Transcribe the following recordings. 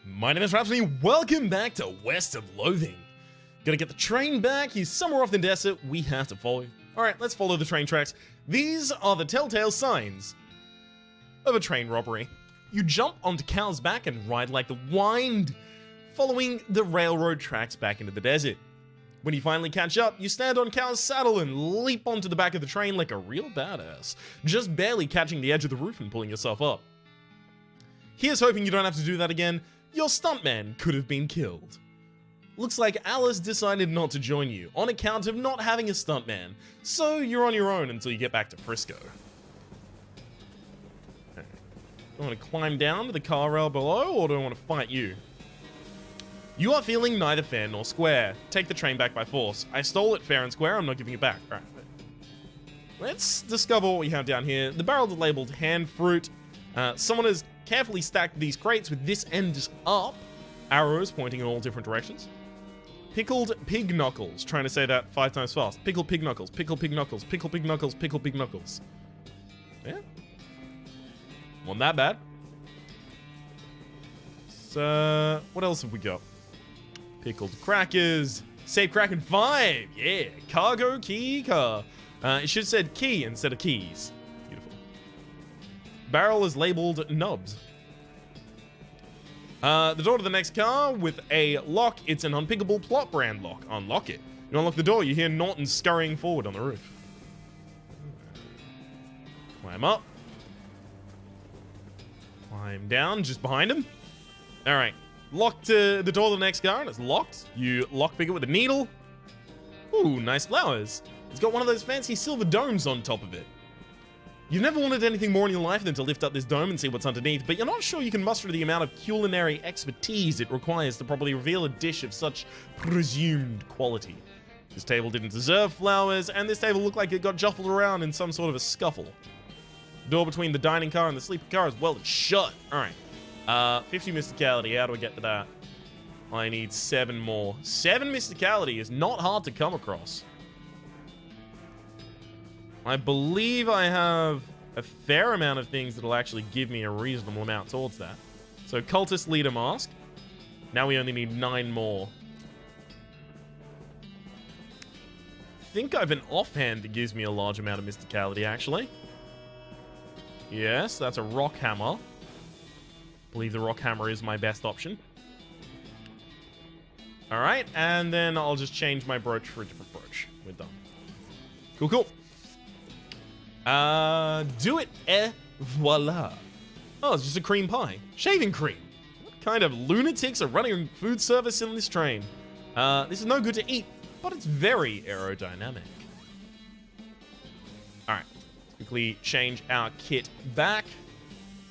My name is Rhapsody, welcome back to West of Loathing. Gotta get the train back, he's somewhere off the desert, we have to follow. Alright, let's follow the train tracks. These are the telltale signs of a train robbery. You jump onto Cal's back and ride like the wind, following the railroad tracks back into the desert. When you finally catch up, you stand on Cal's saddle and leap onto the back of the train like a real badass, just barely catching the edge of the roof and pulling yourself up. Here's hoping you don't have to do that again. Your stuntman could have been killed. Looks like Alice decided not to join you on account of not having a stuntman, so you're on your own until you get back to Frisco. Do I want to climb down to the car rail below, or do I want to fight you? You are feeling neither fair nor square. Take the train back by force. I stole it fair and square, I'm not giving it back. All right. Let's discover what we have down here. The barrels are labeled hand fruit. Someone has carefully stacked these crates with this end up. Arrows pointing in all different directions. Pickled pig knuckles. Trying to say that 5 times fast. Pickled pig knuckles. Pickled pig knuckles. Pickled pig knuckles. Pickled pig knuckles. Yeah. Wasn't that bad. So, what else have we got? Pickled crackers. Save Kraken 5. Yeah. Cargo key car. It should have said key instead of keys. Beautiful. Barrel is labeled nubs. The door to the next car with a lock. It's an unpickable plot brand lock. Unlock it. You unlock the door, you hear Norton scurrying forward on the roof. Climb up. Climb down, just behind him. Alright. Lock to the door to the next car, and it's locked. You lockpick it with a needle. Ooh, nice flowers. It's got one of those fancy silver domes on top of it. You've never wanted anything more in your life than to lift up this dome and see what's underneath, but you're not sure you can muster the amount of culinary expertise it requires to properly reveal a dish of such presumed quality. This table didn't deserve flowers, and this table looked like it got shuffled around in some sort of a scuffle. The door between the dining car and the sleeper car is welded shut. Alright. 50 mysticality. How do I get to that? I need 7 more. 7 mysticality is not hard to come across. I believe I have a fair amount of things that'll actually give me a reasonable amount towards that. So, Cultist Leader Mask. Now we only need 9 more. I think I have an offhand that gives me a large amount of mysticality, actually. Yes, that's a rock hammer. I believe the rock hammer is my best option. Alright, and then I'll just change my brooch for a different brooch. We're done. Cool, cool. Do it. Voila. Oh, it's just a cream pie. Shaving cream. What kind of lunatics are running food service in this train? This is no good to eat, but it's very aerodynamic. Alright. Quickly change our kit back.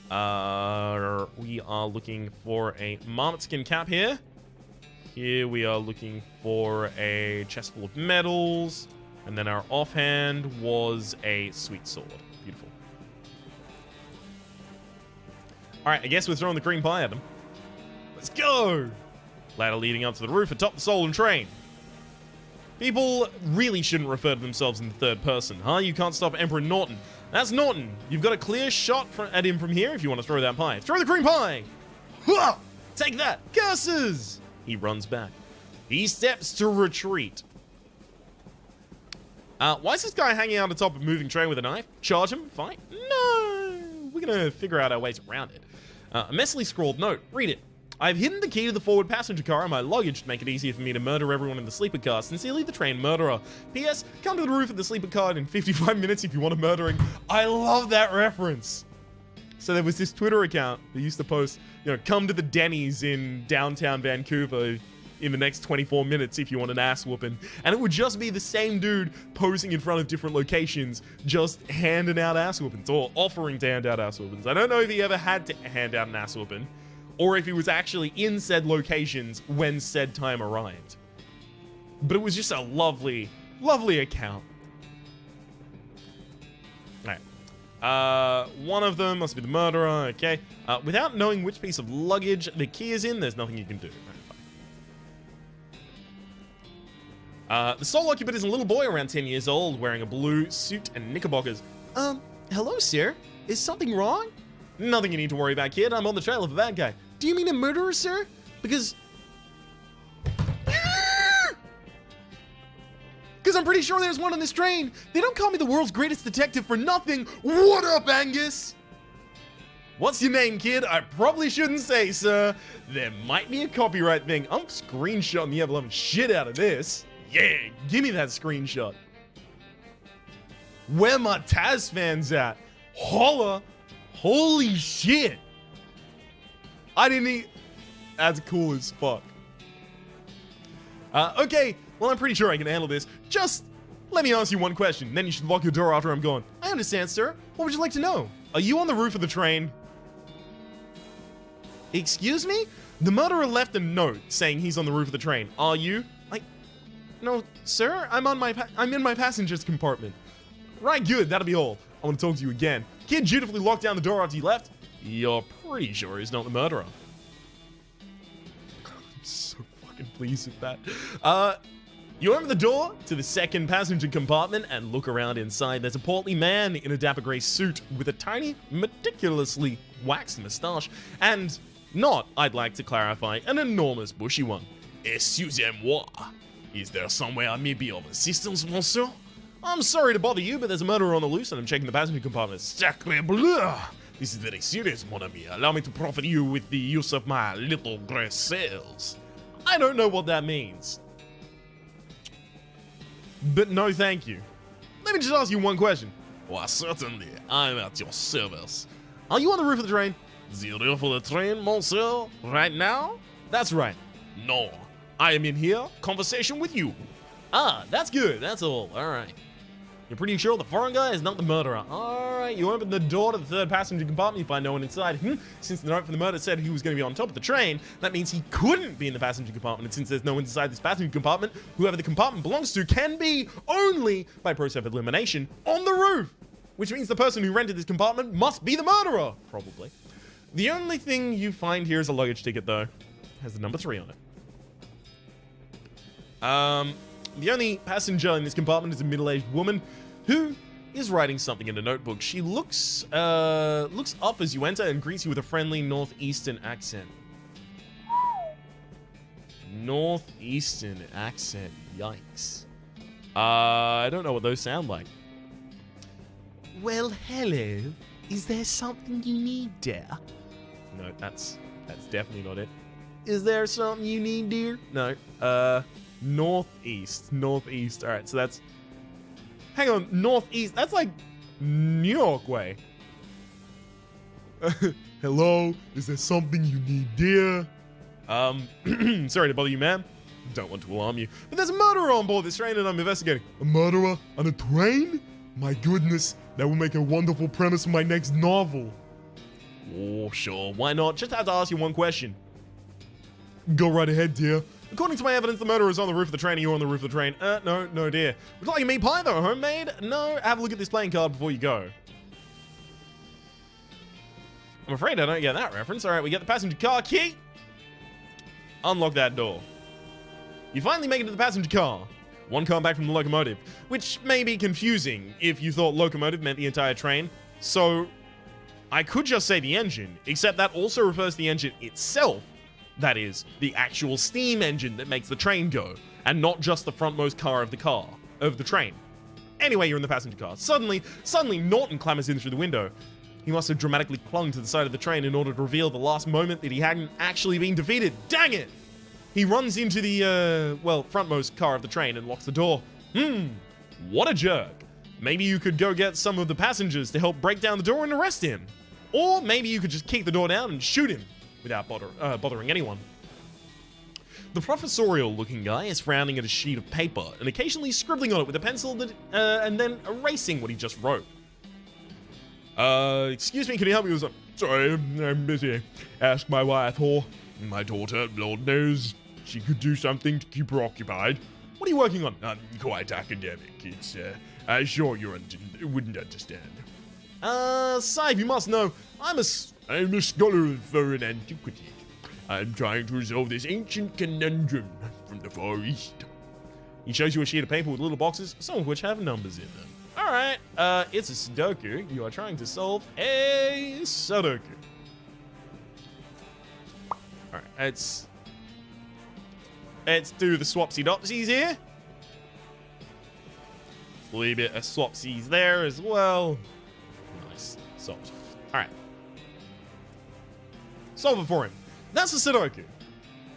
We are looking for a marmot skin cap here. Here we are looking for a chest full of medals. And then our offhand was a sweet sword. Beautiful. Alright, I guess we're throwing the cream pie at them. Let's go! Ladder leading up to the roof atop the stolen train. People really shouldn't refer to themselves in the third person, huh? You can't stop Emperor Norton. That's Norton. You've got a clear shot at him from here if you want to throw that pie. Throw the cream pie! Hua! Take that! Curses! He runs back. He steps to retreat. Why is this guy hanging out on top of a moving train with a knife? Charge him? Fight? No! We're gonna figure out our ways around it. A messily scrawled note. Read it. I've hidden the key to the forward passenger car in my luggage to make it easier for me to murder everyone in the sleeper car. Sincerely, the train murderer. P.S. Come to the roof of the sleeper car in 55 minutes if you want a murdering. I love that reference. So there was this Twitter account that used to post, you know, come to the Denny's in downtown Vancouver in the next 24 minutes if you want an ass whooping. And it would just be the same dude posing in front of different locations, just handing out ass whoopings, or offering to hand out ass whoopings. I don't know if he ever had to hand out an ass whooping, or if he was actually in said locations when said time arrived. But it was just a lovely, lovely account. Alright. One of them must be the murderer, okay. Without knowing which piece of luggage the key is in, there's nothing you can do. The sole occupant is a little boy around 10 years old, wearing a blue suit and knickerbockers. Hello, sir. Is something wrong? Nothing you need to worry about, kid. I'm on the trail of a bad guy. Do you mean a murderer, sir? Because I'm pretty sure there's one on this train. They don't call me the world's greatest detective for nothing. What up, Angus? What's your name, kid? I probably shouldn't say, sir. There might be a copyright thing. I'm screenshotting the ever-loving shit out of this. Yeah, give me that screenshot. Where my Taz fans at? Holla. Holy shit. I didn't eat. That's cool as fuck. Okay, well, I'm pretty sure I can handle this. Just let me ask you one question, then you should lock your door after I'm gone. I understand, sir. What would you like to know? Are you on the roof of the train? Excuse me? The murderer left a note saying he's on the roof of the train. Are you? No, sir. I'm in my passenger's compartment. Right, good. That'll be all. I want to talk to you again. Kid dutifully locked down the door after you left. You're pretty sure he's not the murderer. I'm so fucking pleased with that. You open the door to the second passenger compartment and look around inside. There's a portly man in a dapper grey suit with a tiny, meticulously waxed moustache and not, I'd like to clarify, an enormous bushy one. Excusez-moi. Is there somewhere I may be of assistance, monsieur? I'm sorry to bother you, but there's a murderer on the loose and I'm checking the passenger compartment. Sacre bleu! This is very serious, mon ami. Allow me to profit you with the use of my little grey cells. I don't know what that means. But no thank you. Let me just ask you one question. Why, certainly. I'm at your service. Are you on the roof of the train? The roof of the train, monsieur? Right now? That's right. No. I am in here, conversation with you. Ah, that's good. That's all. All right. You're pretty sure the foreign guy is not the murderer. All right, you open the door to the third passenger compartment, you find no one inside. Since the note from the murderer said he was going to be on top of the train, that means he couldn't be in the passenger compartment. And since there's no one inside this passenger compartment, whoever the compartment belongs to can be only, by process of elimination, on the roof. Which means the person who rented this compartment must be the murderer. Probably. The only thing you find here is a luggage ticket, though. It has the number 3 on it. The only passenger in this compartment is a middle-aged woman who is writing something in a notebook. She looks up as you enter and greets you with a friendly northeastern accent. Northeastern accent, yikes. I don't know what those sound like. Well, hello. Is there something you need, dear? No, that's definitely not it. Is there something you need, dear? No. Northeast. All right, so that's... Hang on, northeast. That's like New York way. Hello, is there something you need, dear? Sorry to bother you, ma'am. Don't want to alarm you, but there's a murderer on board this train and I'm investigating. A murderer on a train? My goodness, that will make a wonderful premise for my next novel. Oh, sure, why not? Just have to ask you one question. Go right ahead, dear. According to my evidence, the murderer is on the roof of the train. Are you on the roof of the train? No, dear. Would you like a meat pie, though? Homemade? No, have a look at this playing card before you go. I'm afraid I don't get that reference. All right, we get the passenger car key. Unlock that door. You finally make it to the passenger car. One car back from the locomotive, which may be confusing if you thought locomotive meant the entire train. So I could just say the engine, except that also refers to the engine itself. That is, the actual steam engine that makes the train go, and not just the frontmost car of the train. Anyway, you're in the passenger car. Suddenly, Norton clambers in through the window. He must have dramatically clung to the side of the train in order to reveal the last moment that he hadn't actually been defeated. Dang it! He runs into the, frontmost car of the train and locks the door. What a jerk. Maybe you could go get some of the passengers to help break down the door and arrest him. Or maybe you could just kick the door down and shoot him without bothering anyone. The professorial-looking guy is frowning at a sheet of paper and occasionally scribbling on it with a pencil and then erasing what he just wrote. Excuse me, can you help me with something? Sorry, I'm busy. Ask my wife, or my daughter, Lord knows she could do something to keep her occupied. What are you working on? Quite academic. It's, I'm sure you wouldn't understand. Sahib, you must know, I'm a scholar of foreign antiquity. I'm trying to resolve this ancient conundrum from the Far East. He shows you a sheet of paper with little boxes, some of which have numbers in them. Alright, it's a Sudoku. You are trying to solve a Sudoku. Alright, let's do the swapsy-dopsies here. A little bit of swapsies there as well. Nice. Solved. Alright. Solve it for him. That's a Sudoku.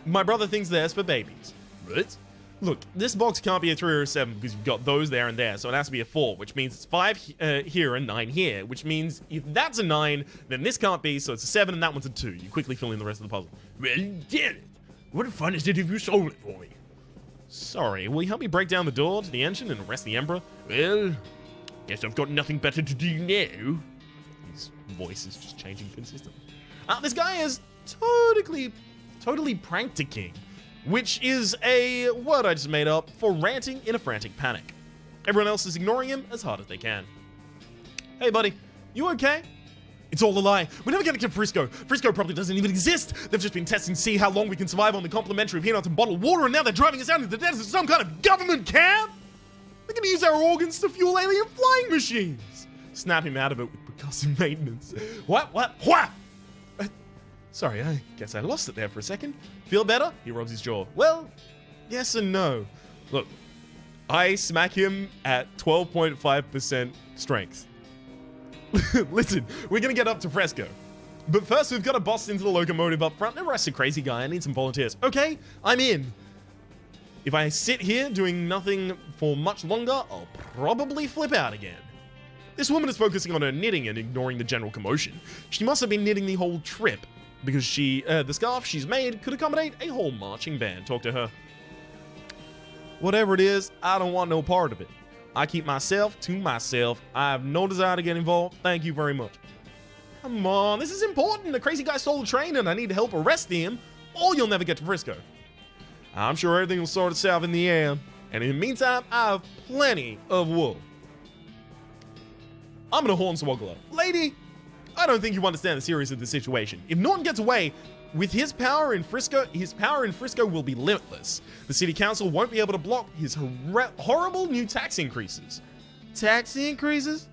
My brother thinks theirs for babies. What? Look, this box can't be a 3 or a 7 because you've got those there and there, so it has to be a 4, which means it's 5 here and 9 here, which means if that's a 9, then this can't be, so it's a 7 and that one's a 2. You quickly fill in the rest of the puzzle. Well, damn it. What fun is it if you solve it for me? Sorry, will you help me break down the door to the engine and arrest the Emperor? Well, guess I've got nothing better to do now. His voice is just changing consistently. This guy is totally practicing, which is a word I just made up for ranting in a frantic panic. Everyone else is ignoring him as hard as they can. Hey buddy, you okay? It's all a lie. We're never gonna get Frisco. Frisco probably doesn't even exist. They've just been testing to see how long we can survive on the complimentary peanuts and bottled water, and now they're driving us out into the desert to some kind of government camp? They're gonna use our organs to fuel alien flying machines. Snap him out of it with percussive maintenance. What? Sorry, I guess I lost it there for a second. Feel better? He rubs his jaw. Well, yes and no. Look, I smack him at 12.5% strength. Listen, we're gonna get up to Fresco. But first, we've got to bust into the locomotive up front and arrest a crazy guy. I need some volunteers. Okay, I'm in. If I sit here doing nothing for much longer, I'll probably flip out again. This woman is focusing on her knitting and ignoring the general commotion. She must have been knitting the whole trip, because the scarf she's made could accommodate a whole marching band. Talk to her. Whatever it is, I don't want no part of it. I keep myself to myself. I have no desire to get involved. Thank you very much. Come on, this is important. The crazy guy stole the train and I need to help arrest him, or you'll never get to Frisco. I'm sure everything will sort itself in the end, and in the meantime, I have plenty of wool. I'm gonna hornswoggle. Lady, I don't think you understand the seriousness of the situation. If Norton gets away, with his power in Frisco will be limitless. The city council won't be able to block his horrible new tax increases. Tax increases?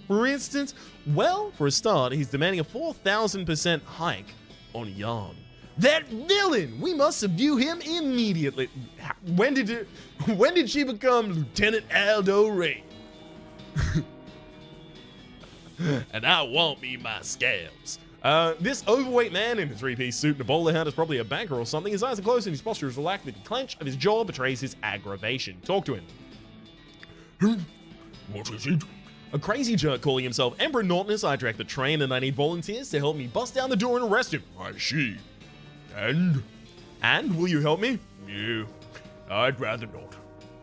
For instance, well, for a start, he's demanding a 4,000% hike on yarn. That villain! We must subdue him immediately. When did she become Lieutenant Aldo Ray? And I want me my scalps. This overweight man in a 3-piece suit and a bowler hat is probably a banker or something. His eyes are closed and his posture is relaxed. The clench of his jaw betrays his aggravation. Talk to him. What is it? A crazy jerk calling himself Emperor Norton is I direct the train and I need volunteers to help me bust down the door and arrest him. I see. And? And will you help me? No, I'd rather not.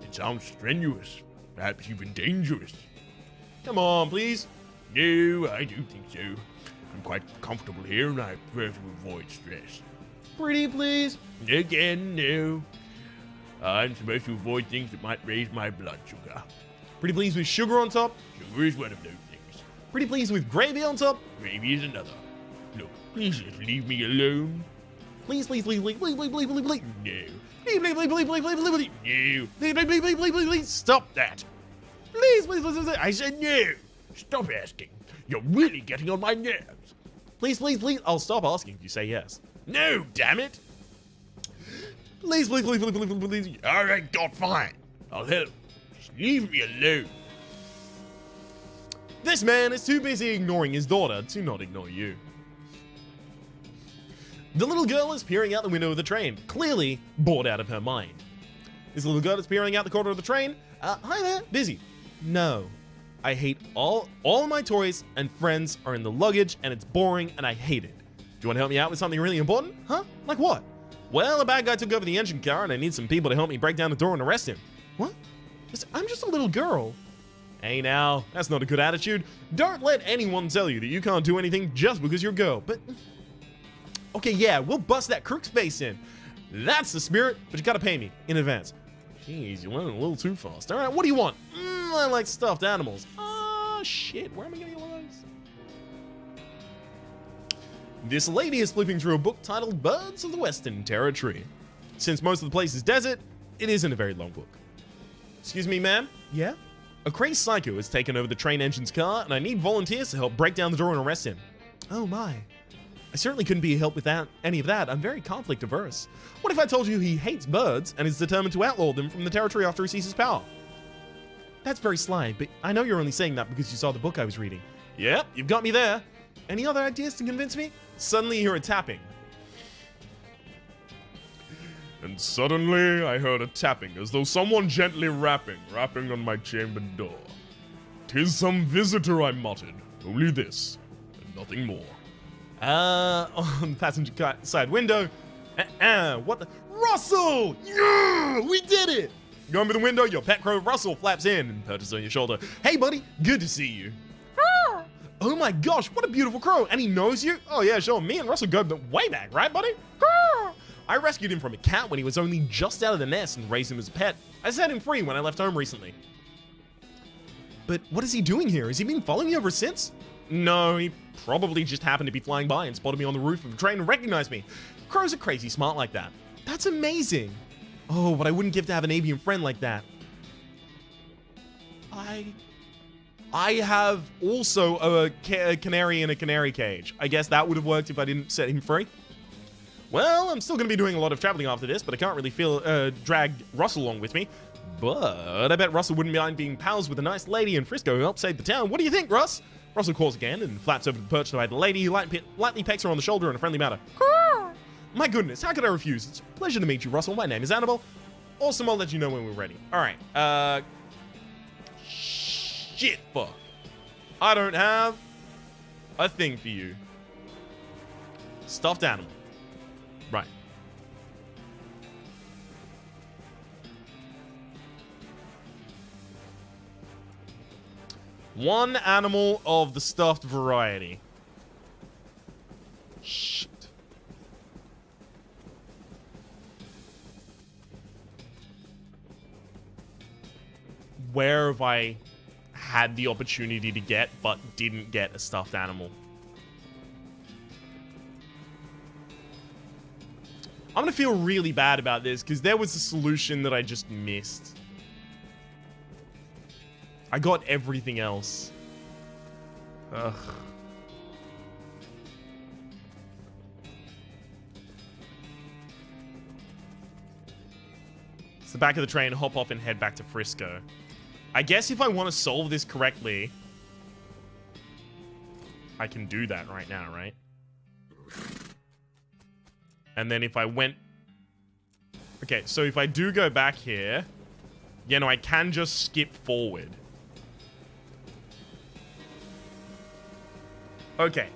It sounds strenuous, perhaps even dangerous. Come on, please. No, I don't think so. I'm quite comfortable here and I prefer to avoid stress. Pretty please. Again, no. I'm supposed to avoid things that might raise my blood sugar. Pretty please with sugar on top. Sugar is one of those things. Pretty please with gravy on top. Gravy is another. Look, please just leave me alone. Please, please, please, please, please, please, please, please, please. No. Please, please, please, please, please, please, please, please. No. Please, please, please, please, please, please, please. Stop that. Please, please, please, please. I said no. Stop asking. You're really getting on my nerves. Please, please, please. I'll stop asking if you say yes. No, damn it. Please, please, please, please, please, please, please. All right, God, fine. I'll help. Just leave me alone. This man is too busy ignoring his daughter to not ignore you. The little girl is peering out the window of the train, clearly bored out of her mind. This little girl is peering out the corner of the train. Hi there, busy. No. I hate all of my toys and friends are in the luggage and it's boring and I hate it. Do you want to help me out with something really important? Huh? Like what? Well, a bad guy took over the engine car and I need some people to help me break down the door and arrest him. What? I'm just a little girl. Hey now, that's not a good attitude. Don't let anyone tell you that you can't do anything just because you're a girl. But, okay, yeah, we'll bust that crook's face in. That's the spirit, but you gotta pay me in advance. Jeez, you went a little too fast. All right, what do you want? I like stuffed animals. Oh, shit, where am I getting one of those? This lady is flipping through a book titled Birds of the Western Territory. Since most of the place is desert, it isn't a very long book. Excuse me, ma'am? Yeah? A crazed psycho has taken over the train engine's car, and I need volunteers to help break down the door and arrest him. Oh my. I certainly couldn't be a help without any of that. I'm very conflict averse. What if I told you he hates birds and is determined to outlaw them from the territory after he seizes power? That's very sly, but I know you're only saying that because you saw the book I was reading. Yep, you've got me there. Any other ideas to convince me? Suddenly you hear a tapping. And suddenly I heard a tapping, as though someone gently rapping on my chamber door. "'Tis some visitor," I muttered. "Only this, and nothing more." On the passenger side window. What the? Russell! Yeah, we did it! You open the window, your pet crow Russell flaps in and perches on your shoulder. Hey, buddy, good to see you. Oh my gosh, what a beautiful crow! And he knows you? Oh yeah, sure. Me and Russell go way back, right, buddy? I rescued him from a cat when he was only just out of the nest and raised him as a pet. I set him free when I left home recently. But what is he doing here? Has he been following me ever since? No, he probably just happened to be flying by and spotted me on the roof of a train and recognized me. Crows are crazy smart like that. That's amazing. Oh, what I wouldn't give to have an avian friend like that. I have also a canary in a canary cage. I guess that would have worked if I didn't set him free. Well, I'm still going to be doing a lot of traveling after this, but I can't really drag Russell along with me. But I bet Russell wouldn't mind being pals with a nice lady in Frisco who helped save the town. What do you think, Russ? Russell calls again and flaps over the perch by the lady who lightly pecks her on the shoulder in a friendly manner. My goodness, how could I refuse? It's a pleasure to meet you, Russell. My name is Annabelle. Awesome, I'll let you know when we're ready. Alright, shit, fuck. I don't have a thing for you. Stuffed animal. Right. One animal of the stuffed variety. Shit. Where have I had the opportunity to get, but didn't get a stuffed animal? I'm gonna feel really bad about this, because there was a solution that I just missed. I got everything else. Ugh. It's the back of the train, hop off and head back to Frisco. I guess if I want to solve this correctly, I can do that right now, right? And then if I went... Okay, so if I do go back here, you know, I can just skip forward. Okay.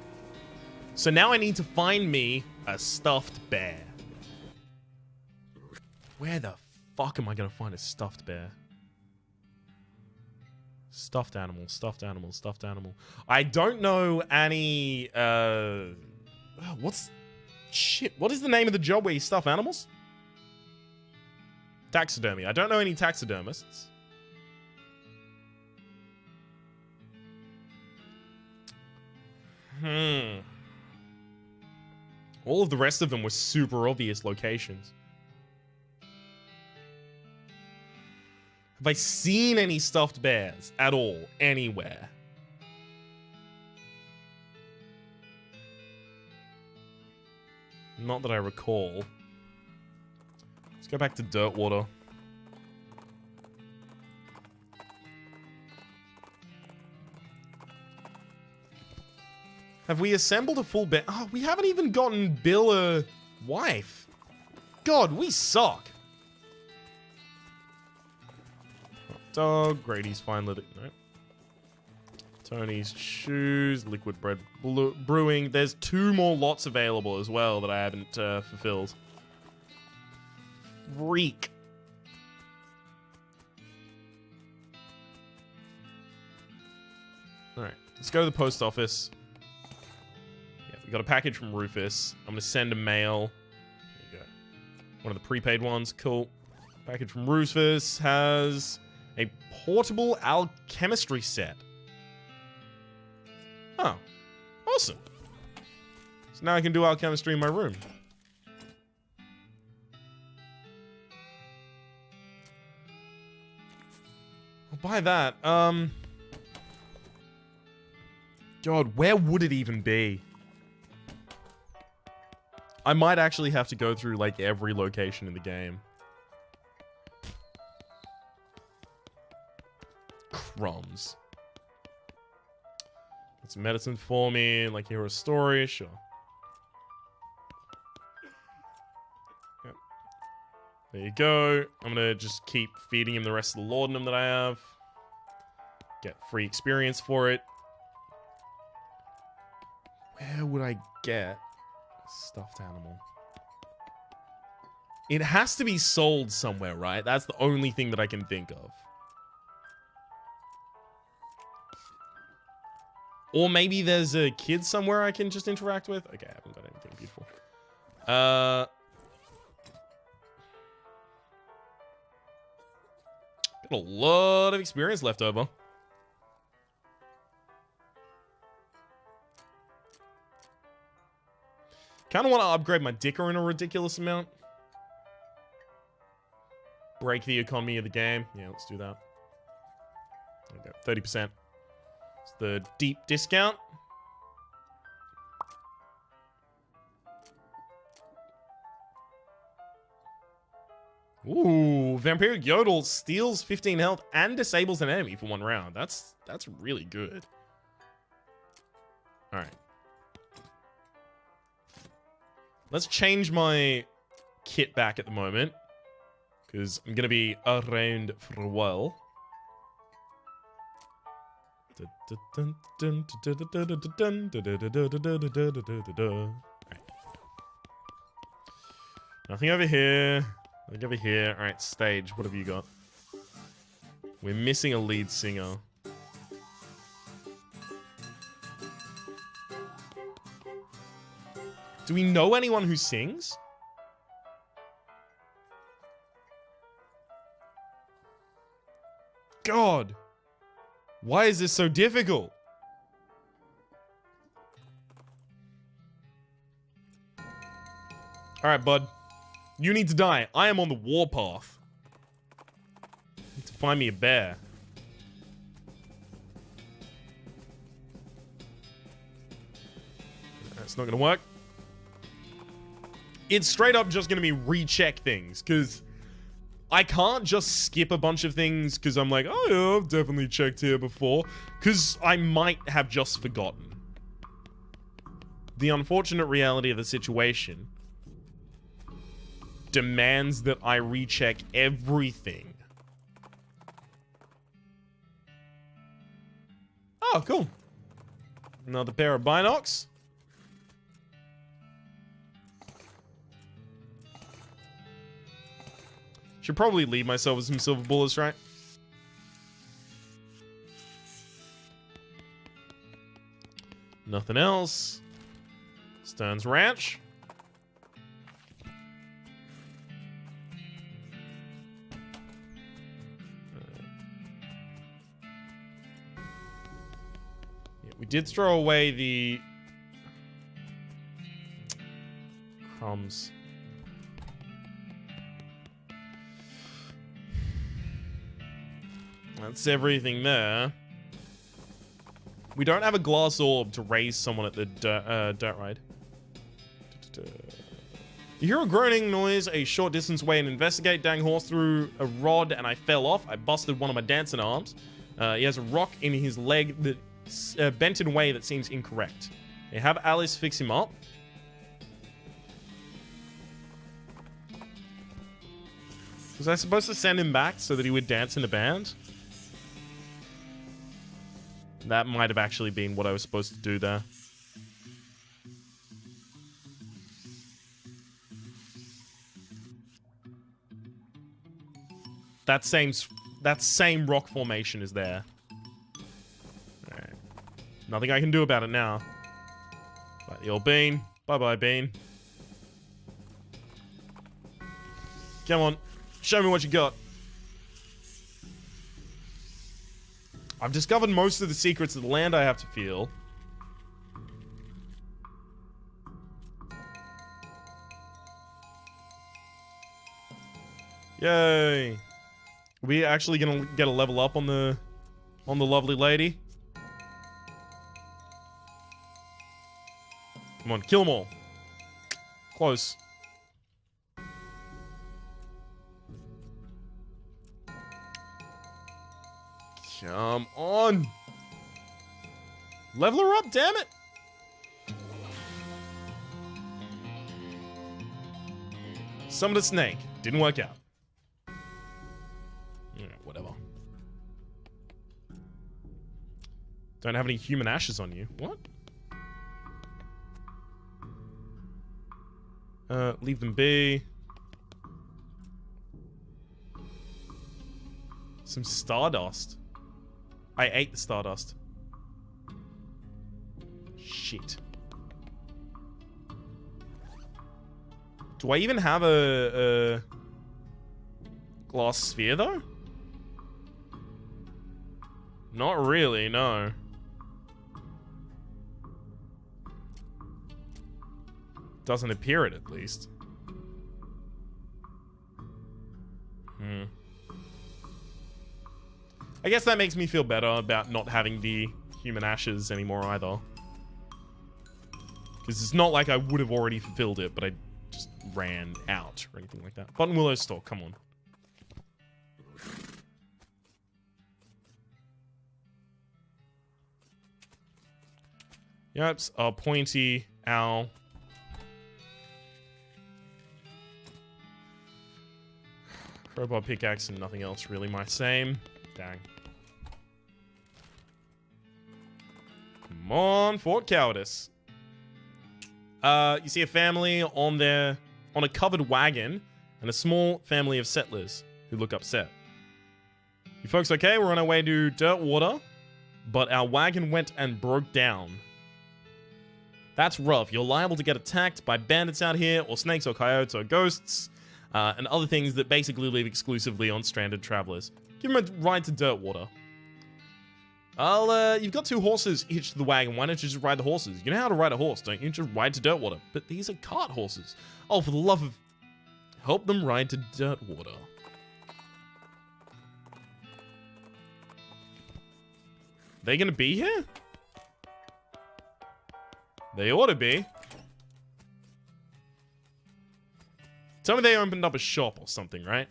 So now I need to find me a stuffed bear. Where the fuck am I gonna find a stuffed bear? Stuffed animal, stuffed animal, stuffed animal. I don't know any, Shit, what is the name of the job where you stuff animals? Taxidermy. I don't know any taxidermists. All of the rest of them were super obvious locations. Have I seen any stuffed bears at all, anywhere? Not that I recall. Let's go back to Dirtwater. Have we assembled a full bear? Oh, we haven't even gotten Bill a wife. God, we suck. Dog, Grady's fine living. No. Tony's shoes, liquid bread brewing. There's 2 more lots available as well that I haven't fulfilled. Freak. Alright, let's go to the post office. Yeah, we got a package from Rufus. I'm going to send a mail. There you go. One of the prepaid ones. Cool. Package from Rufus has a portable alchemistry set. Oh, awesome. So now I can do alchemistry in my room. I'll buy that. God, where would it even be? I might actually have to go through, like, every location in the game. Crumbs. It's medicine for me, like, hear a story, sure. Yep. There you go. I'm gonna just keep feeding him the rest of the laudanum that I have. Get free experience for it. Where would I get a stuffed animal? It has to be sold somewhere, right? That's the only thing that I can think of. Or maybe there's a kid somewhere I can just interact with. Okay, I haven't got anything beautiful. Got a lot of experience left over. Kind of want to upgrade my dicker in a ridiculous amount. Break the economy of the game. Yeah, let's do that. There we go. 30%. It's the deep discount. Ooh, Vampiric Yodel steals 15 health and disables an enemy for 1 round. That's really good. All right. Let's change my kit back at the moment, because I'm going to be around for a while. Right. Nothing over here. Nothing over here. All right, stage. What have you got? We're missing a lead singer. Do we know anyone who sings? God. Why is this so difficult? Alright, bud. You need to die. I am on the warpath. Need to find me a bear. That's not gonna work. It's straight up just gonna be recheck things, because I can't just skip a bunch of things because I'm like, oh yeah, I've definitely checked here before, because I might have just forgotten. The unfortunate reality of the situation demands that I recheck everything. Oh, cool. Another pair of binocs. Should probably leave myself with some silver bullets, right? Nothing else. Stern's Ranch. Yeah, we did throw away the crumbs. That's everything there. We don't have a glass orb to raise someone at the dirt ride. You hear a groaning noise a short distance away and investigate. Dang horse threw a rod and I fell off. I busted one of my dancing arms. He has a rock in his leg that's bent in a way that seems incorrect. They have Alice fix him up. Was I supposed to send him back so that he would dance in a band? That might have actually been what I was supposed to do there. That same rock formation is there. Alright. Nothing I can do about it now. Like the old bean. Bye-bye, bean. Come on. Show me what you got. I've discovered most of the secrets of the land I have to feel. Yay. Are we actually gonna get a level up on the lovely lady? Come on, kill them all. Close. Come on. Level her up, damn it. Summoned a snake. Didn't work out. Yeah, whatever. Don't have any human ashes on you. What? Leave them be. Some stardust. I ate the stardust. Shit. Do I even have a glass sphere, though? Not really, no. Doesn't appear it, at least. I guess that makes me feel better about not having the human ashes anymore, either. Because it's not like I would have already fulfilled it, but I just ran out or anything like that. Button Willow store, come on. Yep, a pointy owl. Crowbar pickaxe and nothing else really my same. Dang. Come on, Fort Cowardice. You see a family on a covered wagon and a small family of settlers who look upset. You folks okay? We're on our way to Dirtwater, but our wagon went and broke down. That's rough. You're liable to get attacked by bandits out here, or snakes, or coyotes, or ghosts, and other things that basically live exclusively on stranded travelers. Give them a ride to Dirtwater. You've got 2 horses hitched to the wagon. Why don't you just ride the horses? You know how to ride a horse, don't you? Just ride to Dirtwater. But these are cart horses. Oh, for the love of... Help them ride to Dirtwater. They gonna be here? They ought to be. Tell me they opened up a shop or something, right?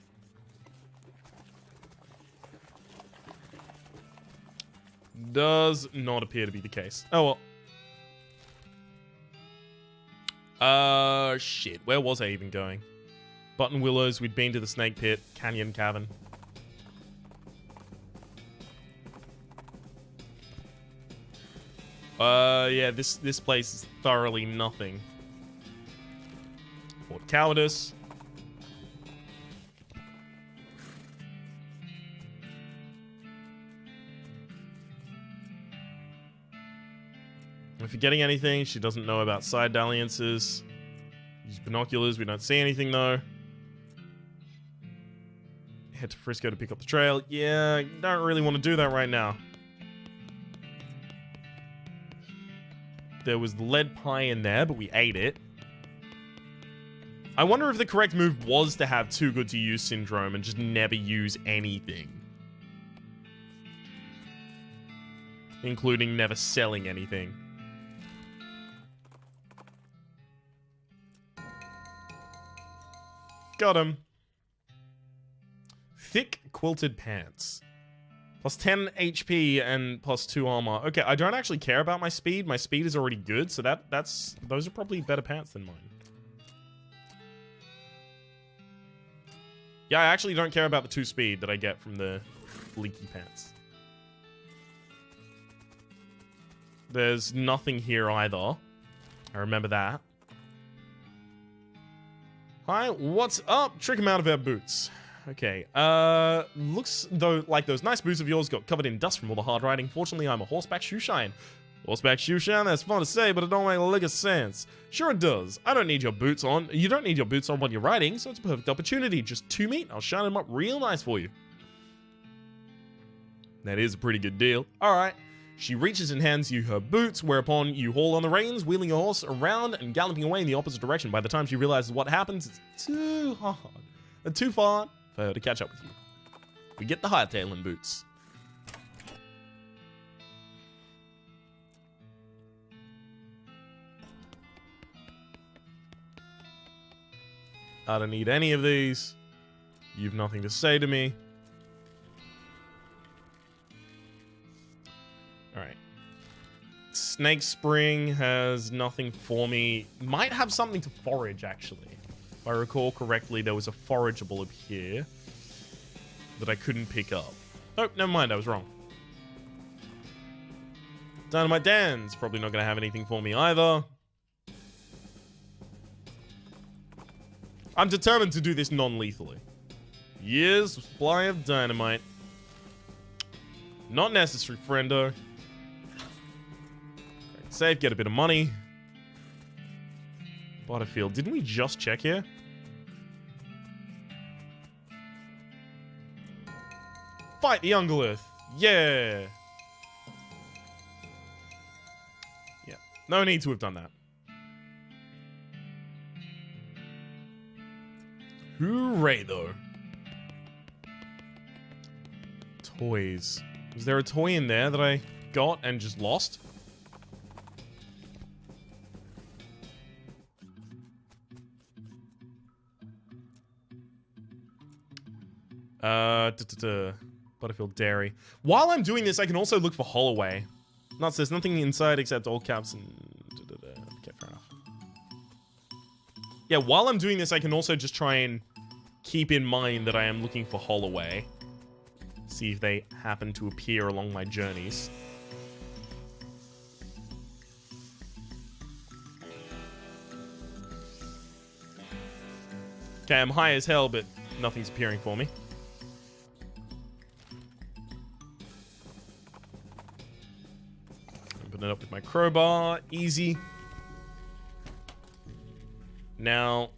Does not appear to be the case. Oh well. Shit. Where was I even going? Button Willows, we'd been to the Snake Pit, Canyon Cavern. Yeah, this place is thoroughly nothing. Fort Cowardice. If you're getting anything, she doesn't know about side dalliances. Use binoculars, we don't see anything though. Head to Frisco to pick up the trail. Yeah, don't really want to do that right now. There was lead pie in there, but we ate it. I wonder if the correct move was to have too good to use syndrome and just never use anything. Including never selling anything. Got him. Thick quilted pants. Plus 10 HP and plus 2 armor. Okay, I don't actually care about my speed. My speed is already good, so those are probably better pants than mine. Yeah, I actually don't care about the 2 speed that I get from the leaky pants. There's nothing here either. I remember that. Hi, what's up? Trick him out of our boots. Okay, looks though like those nice boots of yours got covered in dust from all the hard riding. Fortunately, I'm a horseback shoe shine. Horseback shoe shine? That's fun to say, but it don't make a lick of sense. Sure it does. I don't need your boots on. You don't need your boots on when you're riding, so it's a perfect opportunity. Just 2 meat, I'll shine them up real nice for you. That is a pretty good deal. Alright. She reaches and hands you her boots, whereupon you haul on the reins, wheeling your horse around and galloping away in the opposite direction. By the time she realizes what happens, it's too hard and too far for her to catch up with you. We get the hightailing boots. I don't need any of these. You've nothing to say to me. Alright. Snake Spring has nothing for me. Might have something to forage, actually. If I recall correctly, there was a forageable up here that I couldn't pick up. Oh, never mind, I was wrong. Dynamite Dan's probably not going to have anything for me either. I'm determined to do this non-lethally. Years supply of dynamite. Not necessary, friendo. Save, get a bit of money. Butterfield. Didn't we just check here? Fight the Ungolith. Yeah. Yeah. No need to have done that. Hooray, though. Toys. Was there a toy in there that I got and just lost? Butterfield Dairy. While I'm doing this, I can also look for Holloway. Nuts, there's nothing inside except all caps and... Okay, fair enough. Yeah, while I'm doing this, I can also just try and keep in mind that I am looking for Holloway. See if they happen to appear along my journeys. Okay, I'm high as hell, but nothing's appearing for me. Open it up with my crowbar. Easy. Now,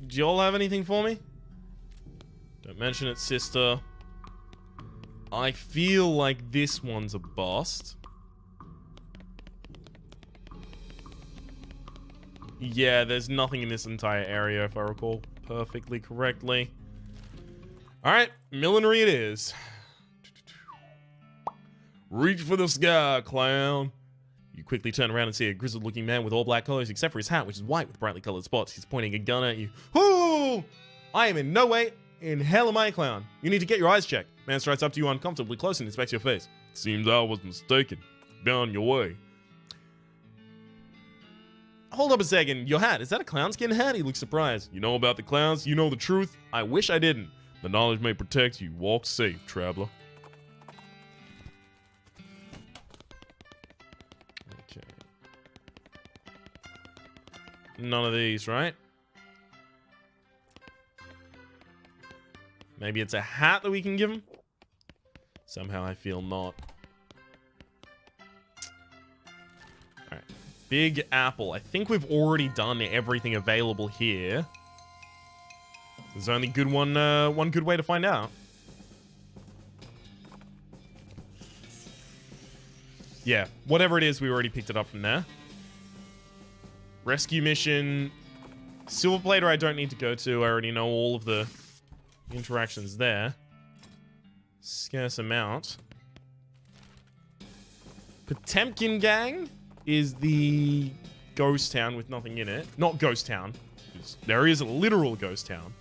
do y'all have anything for me? Don't mention it, sister. I feel like this one's a bust. Yeah, there's nothing in this entire area, if I recall perfectly correctly. Alright, millinery it is. Reach for the sky, clown. You quickly turn around and see a grizzled-looking man with all black colors except for his hat, which is white with brightly colored spots. He's pointing a gun at you. Whoo! I am in no way in hell am I a clown. You need to get your eyes checked. Man strides up to you uncomfortably close and inspects your face. Seems I was mistaken. Be on your way. Hold up a second. Your hat, is that a clown skin hat? He looks surprised. You know about the clowns? You know the truth? I wish I didn't. The knowledge may protect you. Walk safe, traveler. Okay. None of these, right? Maybe it's a hat that we can give him? Somehow I feel not. Alright. Big Apple. I think we've already done everything available here. There's only one good way to find out. Yeah, whatever it is, we already picked it up from there. Rescue mission. Silver Plater I don't need to go to. I already know all of the interactions there. Scarce amount. Potemkin Gang is the ghost town with nothing in it. Not ghost town. There is a literal ghost town.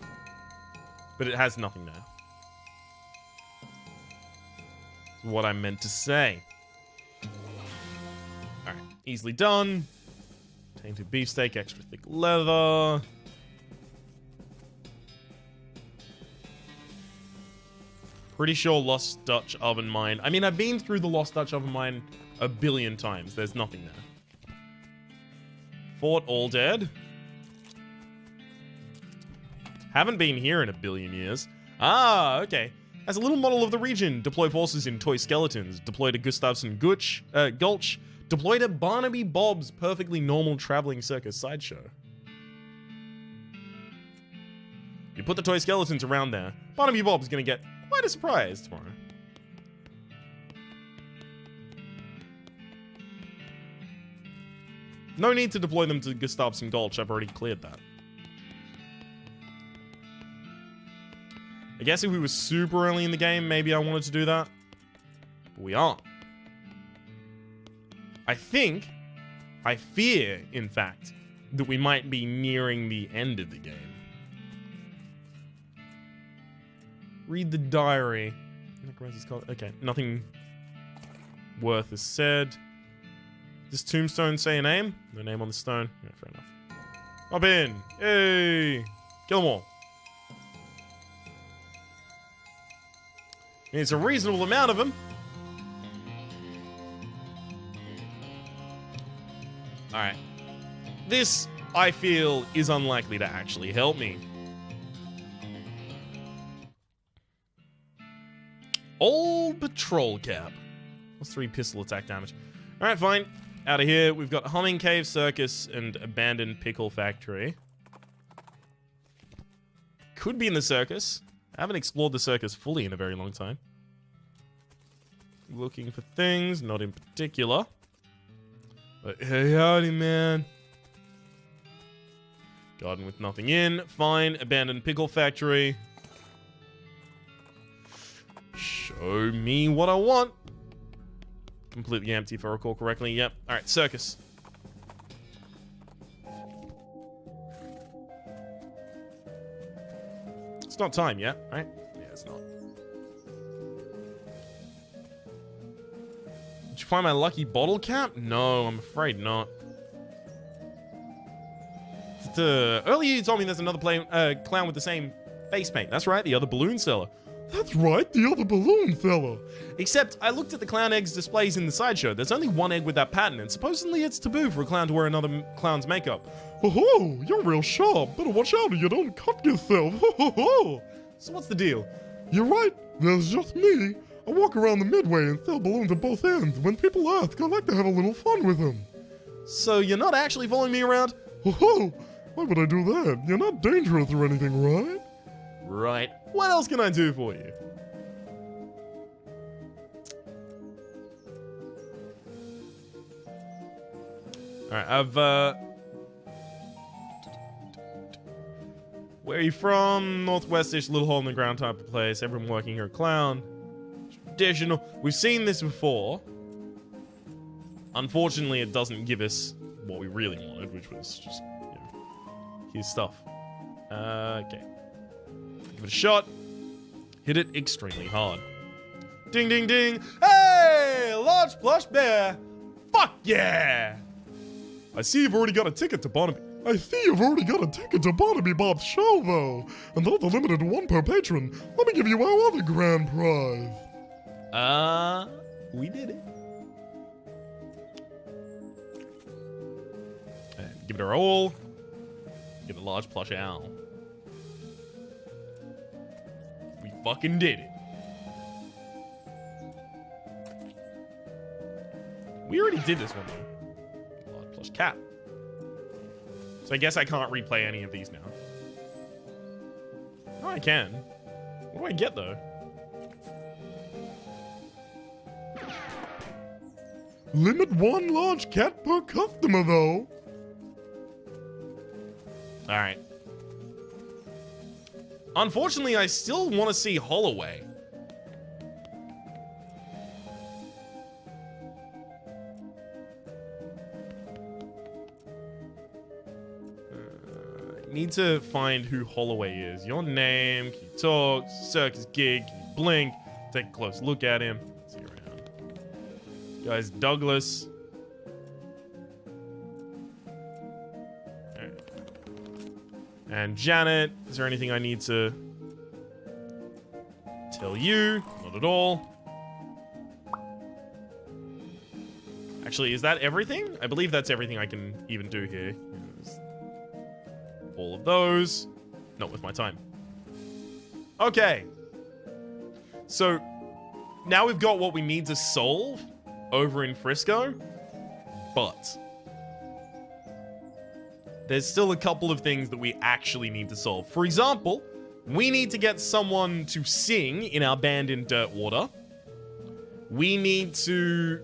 But it has nothing there. That's what I meant to say. Alright, easily done. Tainted beefsteak, extra thick leather. Pretty sure Lost Dutch Oven Mine. I mean, I've been through the Lost Dutch Oven Mine a billion times. There's nothing there. Fort All Dead. Haven't been here in a billion years. Ah, okay. As a little model of the region, deploy forces in toy skeletons. Deploy to Gustavson Gulch. Deploy to Barnaby Bob's perfectly normal traveling circus sideshow. You put the toy skeletons around there. Barnaby Bob's gonna get quite a surprise tomorrow. No need to deploy them to Gustavson Gulch. I've already cleared that. I guess if we were super early in the game, maybe I wanted to do that. But we aren't. I fear, in fact, that we might be nearing the end of the game. Read the diary. Okay, nothing worth is said. Does tombstone say a name? No name on the stone. Yeah, fair enough. Hop in. Hey! Kill them all. It's a reasonable amount of them. Alright. This, I feel, is unlikely to actually help me. Old patrol cap. Plus 3 pistol attack damage. Alright, fine. Out of here, we've got Humming Cave, Circus, and Abandoned Pickle Factory. Could be in the Circus. I haven't explored the Circus fully in a very long time. Looking for things, not in particular. But hey, howdy, man. Garden with nothing in. Fine. Abandoned Pickle Factory. Show me what I want. Completely empty, if I recall correctly. Yep. Alright, Circus. It's not time yet, right? Yeah, it's not. Did you find my lucky bottle cap? No, I'm afraid not. Earlier you told me there's another clown with the same face paint. That's right, the other balloon seller. That's right, the other balloon fella. Except, I looked at the clown eggs displays in the sideshow. There's only one egg with that pattern, and supposedly it's taboo for a clown to wear another clown's makeup. Oh, you're real sharp. Better watch out or you don't cut yourself. So what's the deal? You're right, there's just me. I walk around the midway and sell balloons at both ends. When people ask, I like to have a little fun with them. So you're not actually following me around? Why would I do that? You're not dangerous or anything, right? Right. What else can I do for you? Alright, where are you from? Northwestish, little hole in the ground type of place. Everyone working here a clown. Traditional. We've seen this before. Unfortunately, it doesn't give us what we really wanted, which was just, you know, his stuff. Okay. Give it a shot. Hit it extremely hard. Ding, ding, ding. Hey, large plush bear. Fuck yeah. I see you've already got a ticket to Barnaby. Bob's show, though. And those are limited to 1 per patron. Let me give you our other grand prize. We did it. And give it a roll. Get a large plush owl. We fucking did it. We already did this one, though. Large plush cat. So I guess I can't replay any of these now. Oh, I can. What do I get, though? Limit 1 large cat per customer, though. Alright. Unfortunately, I still want to see Holloway. Need to find who Holloway is. Your name, can you talk, circus gig, can you blink, take a close look at him. See you around. Guy's Douglas. Alright. And Janet, is there anything I need to tell you? Not at all. Actually, is that everything? I believe that's everything I can even do here. All of those. Not with my time. Okay. So, now we've got what we need to solve over in Frisco. But there's still a couple of things that we actually need to solve. For example, we need to get someone to sing in our band in Dirtwater. We need to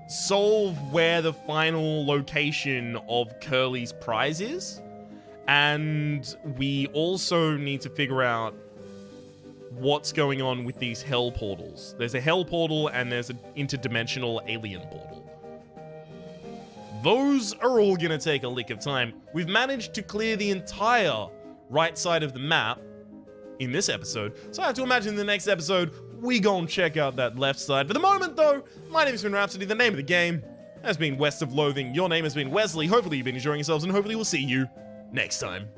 solve where the final location of Curly's prize is. And we also need to figure out what's going on with these hell portals. There's a hell portal and there's an interdimensional alien portal. those are all gonna take a lick of time. We've managed to clear the entire right side of the map in this episode, so I have to imagine in the next episode, we gon' check out that left side. For the moment though, my name has been Rhapsody, the name of the game has been West of Loathing, your name has been Wesley, hopefully you've been enjoying yourselves, and hopefully we'll see you next time.